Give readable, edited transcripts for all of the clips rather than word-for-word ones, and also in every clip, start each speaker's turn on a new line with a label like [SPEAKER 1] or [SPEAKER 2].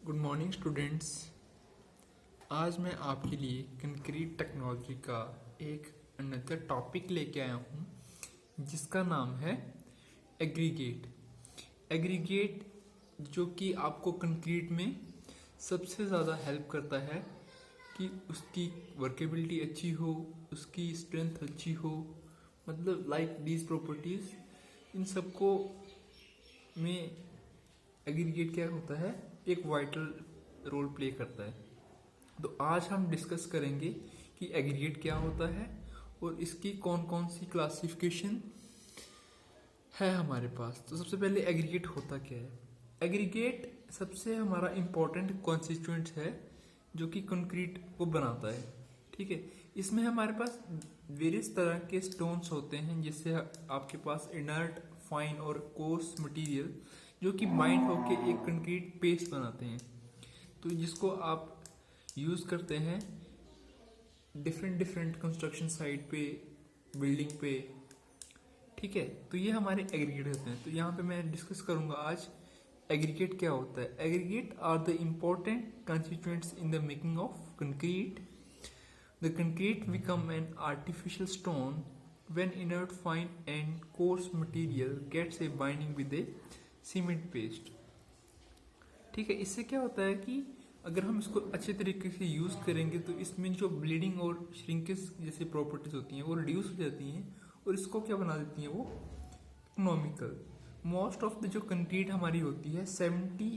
[SPEAKER 1] Good morning students. आज मैं आपके लिए कंक्रीट टेक्नोलॉजी का एक अनदर टॉपिक लेके आया हूँ जिसका नाम है एग्रीगेट। एग्रीगेट जो कि आपको कंक्रीट में सबसे ज़्यादा हेल्प करता है कि उसकी वर्केबिलिटी अच्छी हो, उसकी स्ट्रेंथ अच्छी हो, मतलब लाइक दीज प्रॉपर्टीज़, इन सबको में एग्रीगेट क्या होता है, एक वाइटल रोल प्ले करता है। तो आज हम डिस्कस करेंगे कि एग्रीगेट क्या होता है और इसकी कौन कौन सी क्लासिफिकेशन है हमारे पास। तो सबसे पहले एग्रीगेट होता क्या है। एग्रीगेट सबसे हमारा इम्पोर्टेंट कॉन्स्टिट्यूएंट है जो कि कंक्रीट को बनाता है। ठीक है, इसमें हमारे पास वेरियस तरह के स्टोन्स होते हैं, जिससे आपके पास इनर्ट, फाइन और कोर्स मटेरियल जो कि बाइंड होकर एक कंक्रीट पेस्ट बनाते हैं। तो जिसको आप यूज़ करते हैं डिफरेंट कंस्ट्रक्शन साइट पे, बिल्डिंग पे। ठीक है, तो ये हमारे एग्रीगेट होते हैं। तो यहाँ पे मैं डिस्कस करूँगा आज एग्रीगेट क्या होता है। Aggregate are the important constituents in the making of concrete. The concrete become an artificial stone when inert, fine and coarse material gets a binding with a cement paste। ठीक है, इससे क्या होता है कि अगर हम इसको अच्छे तरीके से यूज़ करेंगे तो इसमें जो ब्लीडिंग और श्रिंकेज जैसी प्रॉपर्टीज होती हैं वो रिड्यूस हो जाती हैं और इसको क्या बना देती हैं, वो इकोनॉमिकल। मोस्ट ऑफ द जो कंक्रीट हमारी होती है 70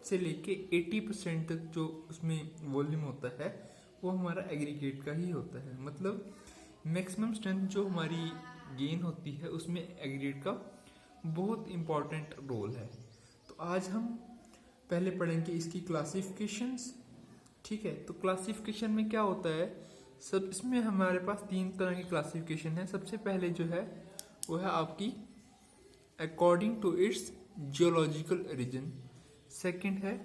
[SPEAKER 1] से लेके 80% तक जो उसमें वॉल्यूम होता है वो हमारा एग्रीगेट का ही होता है। मतलब मैक्सिमम स्ट्रेंथ जो हमारी गेन होती है उसमें एग्रीगेट का बहुत इम्पॉर्टेंट रोल है। तो आज हम पहले पढ़ेंगे इसकी क्लासिफिकेशंस। ठीक है, तो क्लासिफिकेशन में क्या होता है, सब इसमें हमारे पास 3 तरह की क्लासिफिकेशन है। सबसे पहले जो है वो है आपकी according to its geological origin, second है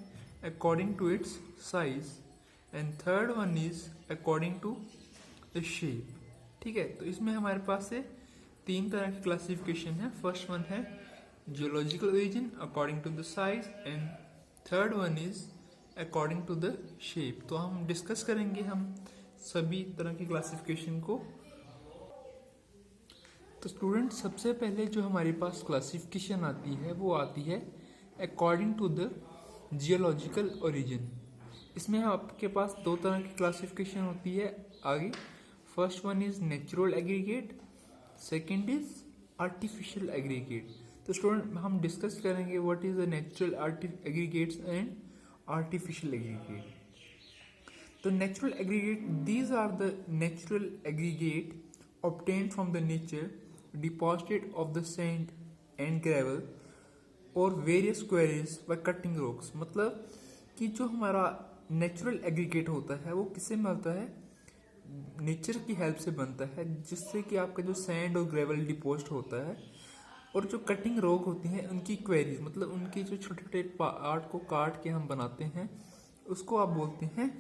[SPEAKER 1] according to its size and third one is according to the shape. ठीक है, तो इसमें हमारे पास से 3 तरह की क्लासिफिकेशन है। फर्स्ट वन है geological origin according to the size and third one is according to the shape. तो हम डिस्कस करेंगे हम सभी तरह की क्लासिफिकेशन को। तो स्टूडेंट, सबसे पहले जो हमारे पास क्लासिफिकेशन आती है वो आती है according to the geological origin. इसमें आपके पास 2 तरह की क्लासिफिकेशन होती है आगे। First one is natural aggregate, second is artificial aggregate. तो स्टूडेंट, हम डिस्कस करेंगे what is the natural aggregates and artificial aggregate. तो natural aggregate, these are the natural aggregate obtained from the nature, deposited of the sand and gravel और various quarries by cutting rocks। मतलब कि जो हमारा natural aggregate होता है वो किससे मिलता है, नेचर की हेल्प से बनता है, जिससे कि आपका जो सैंड और ग्रेवल डिपोस्ट होता है और जो कटिंग रॉक होती हैं उनकी क्वेरीज, मतलब उनके जो छोटे छोटे पार्ट को काट के हम बनाते हैं उसको आप बोलते हैं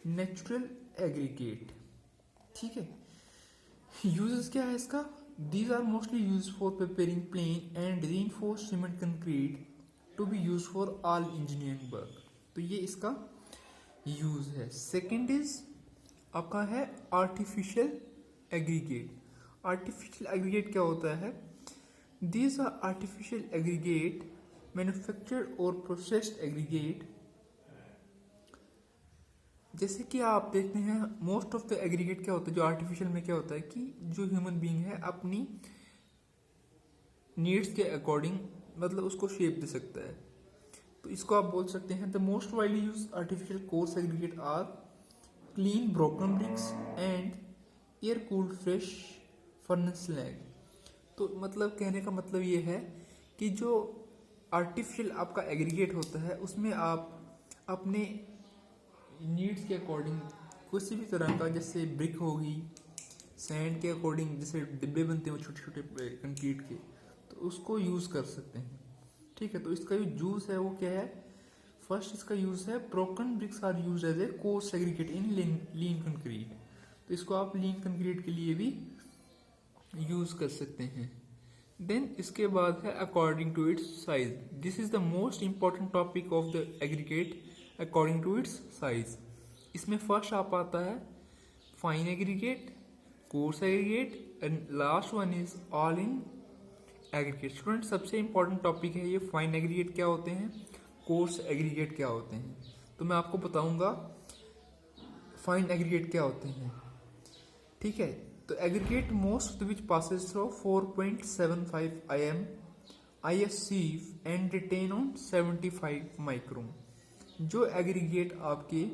[SPEAKER 1] नेचुरल एग्रीगेट। ठीक है, यूजेस क्या है इसका, these are mostly use for preparing plain and reinforced cement concrete to be use for all engineering work. तो ये इसका यूज है। सेकेंड इज आपका है आर्टिफिशियल एग्रीगेट। आर्टिफिशियल एग्रीगेट क्या होता है, these are artificial aggregate manufactured और प्रोसेस्ड एग्रीगेट। जैसे कि आप देखते हैं मोस्ट ऑफ द एग्रीगेट क्या होता है, जो आर्टिफिशियल में क्या होता है कि जो ह्यूमन बीइंग है अपनी नीड्स के अकॉर्डिंग मतलब उसको शेप दे सकता है। तो इसको आप बोल सकते हैं the most widely use artificial coarse aggregate are clean broken bricks and air cooled fresh furnace slag. तो मतलब कहने का मतलब ये है कि जो आर्टिफिशियल आपका एग्रीगेट होता है उसमें आप अपने नीड्स के अकॉर्डिंग किसी भी तरह का, जैसे ब्रिक होगी, सैंड के अकॉर्डिंग जैसे डिब्बे बनते हैं वो छोटे छोटे कंक्रीट के, तो उसको यूज़ कर सकते हैं। ठीक है, तो इसका जो यूज़ है वो क्या है, फर्स्ट इसका यूज़ है broken bricks are use as a coarse aggregate in lean concrete. तो इसको आप लीन कंक्रीट के लिए भी यूज़ कर सकते हैं। देन इसके बाद है according to its size. This is the most important topic of the aggregate, according to its size. इसमें फर्स्ट आप आता है fine aggregate, coarse aggregate and last one is all in aggregate. Student सबसे important topic है ये, fine aggregate क्या होते हैं, कोर्स एग्रीगेट क्या होते हैं। तो मैं आपको बताऊंगा फाइन एग्रीगेट क्या होते हैं, ठीक है। तो aggregate most which passes through 4.75 IM ISC and retain on 75 micron. जो एग्रीगेट आपके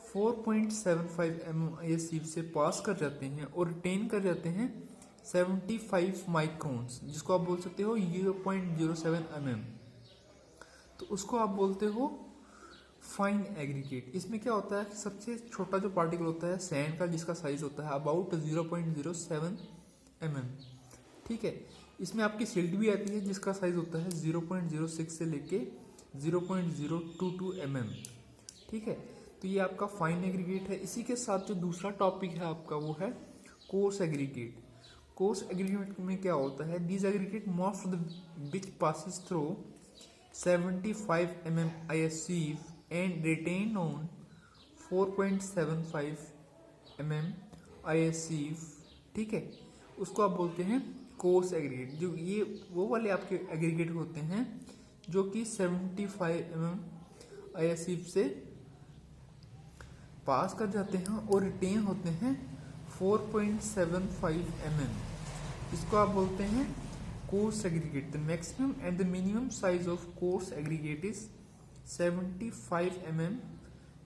[SPEAKER 1] 4.75 ISC से पास कर जाते हैं और रिटेन कर जाते हैं 75 माइक्रोन्स, जिसको आप बोल सकते हो 0.07 mm, तो उसको आप बोलते हो फाइन एग्रीगेट। इसमें क्या होता है कि सबसे छोटा जो पार्टिकल होता है सैंड का, जिसका साइज होता है अबाउट 0.07 mm, ठीक है। इसमें आपकी सिल्ट भी आती है जिसका साइज होता है 0.06 से लेके 0.022 mm, ठीक है। तो ये आपका फाइन एग्रीगेट है। इसी के साथ जो दूसरा टॉपिक है आपका वो है कोर्स एग्रीगेट। कोर्स एग्रीगेट में क्या होता है, this aggregate most of the which passes through 75 mm ISC and retained on 4.75 mm ISC, ठीक है। उसको आप बोलते हैं कोर्स एग्रीगेट। जो ये वो वाले आपके एग्रीगेट होते हैं जो कि 75 mm ISC से पास कर जाते हैं और रिटेन होते हैं 4.75 mm। इसको आप बोलते हैं coarse aggregate. The maximum and the minimum size of course aggregate is 75 mm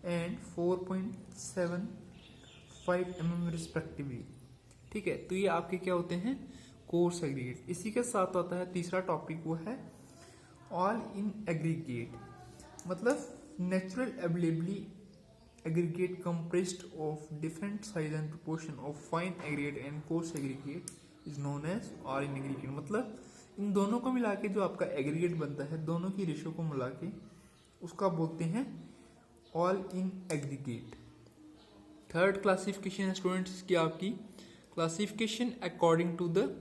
[SPEAKER 1] and 4.75 mm respectively, ठीक है। तो ये आपके क्या होते हैं, कोर्स एग्रीगेट। इसी के साथ आता है तीसरा टॉपिक, वो है ऑल इन एग्रीगेट। मतलब natural availably aggregate compressed of different size and proportion of fine aggregate and course aggregate is known as all in aggregate. मतलब इन दोनों को मिला के जो आपका एग्रीगेट बनता है, दोनों की रेशो को मिला के उसका बोलते हैं all in aggregate. Third classification है स्टूडेंट्स की आपकी classification according to the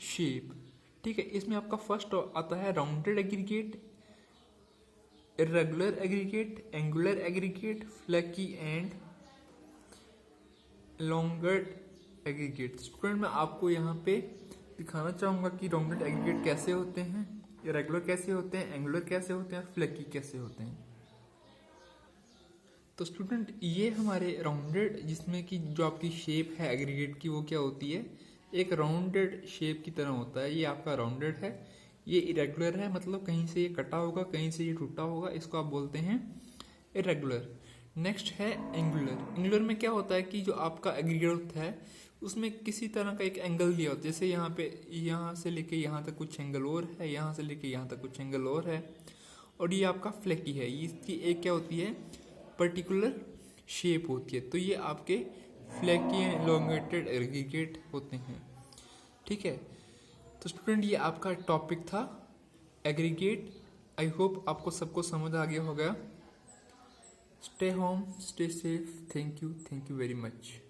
[SPEAKER 1] shape, ठीक है। इसमें आपका फर्स्ट आता है rounded aggregate, irregular aggregate, angular aggregate, flaky and elongated aggregate. Student मैं आपको यहाँ पे दिखाना चाहूंगा कि राउंडेड एग्रीगेट कैसे होते हैं, इर्रेगुलर कैसे होते हैं, एंगुलर कैसे होते हैं, फ्लैकी कैसे होते हैं। तो स्टूडेंट ये हमारे राउंडेड, जिसमें कि जो आपकी शेप है एग्रीगेट की वो क्या होती है, एक राउंडेड शेप की तरह होता है। ये आपका राउंडेड है। ये इरेगुलर है, मतलब कहीं से ये कटा होगा, कहीं से ये टूटा होगा, इसको आप बोलते हैं इरेगुलर। नेक्स्ट है एंगुलर। एंगुलर में क्या होता है कि जो आपका एग्रीगेट है उसमें किसी तरह का एक एंगल दिया होता है। जैसे यहाँ पे यहाँ से लेके यहाँ तक कुछ एंगल और है, यहाँ से लेके यहाँ तक कुछ एंगल और है, और ये आपका फ्लैकी है। इसकी एक क्या होती है, पर्टिकुलर शेप होती है। तो ये आपके फ्लैकी एलोंगेटेड एग्रीगेट होते हैं, ठीक है। तो स्टूडेंट ये आपका टॉपिक था एग्रीगेट। आई होप आपको सबको समझ आ गया होगा। Stay home, stay safe. Thank you very much.